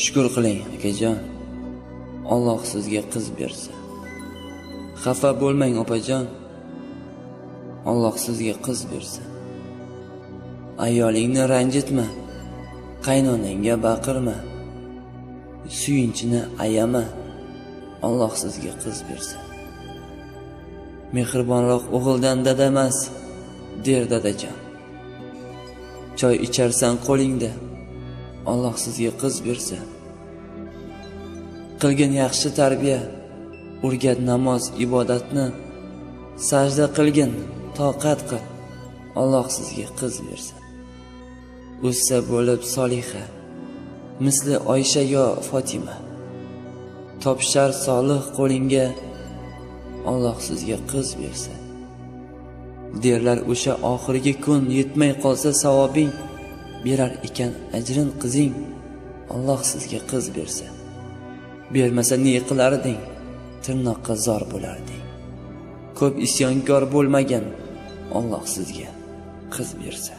Shukr qiling, akajon. Alloh sizga qiz bersa. Xafa bo'lmang, opajon. Alloh sizga qiz bersa. Ayolingni ranjitma. Qaynonangga baqirma. Suyunchini ayama. Alloh sizga qiz bersa. Mehribonroq o'g'ildan dada emas, der dadajon. Choy icharsan qo'lingda. Alloh sizga qiz bersa. Qilgin yaxshi tarbiya, o'rgat namoz, ibodatni, sajda qilgin, toqat qil. Alloh sizga qiz bersa. O'ssa bo'lib soliha, misli Oysha yo Fatima. Topshar solih qo'lingga, Alloh sizga qiz bersa. Derlar o'sha oxirgi kun yetmay qolsa savobing, berar ekan ajrin qizing. Alloh sizga qiz bersa. Bermasa ne qilarding? Tirnoqqa zor bo'larding. Ko'p isyonkor bo'lmagan, Alloh sizga qiz bersa.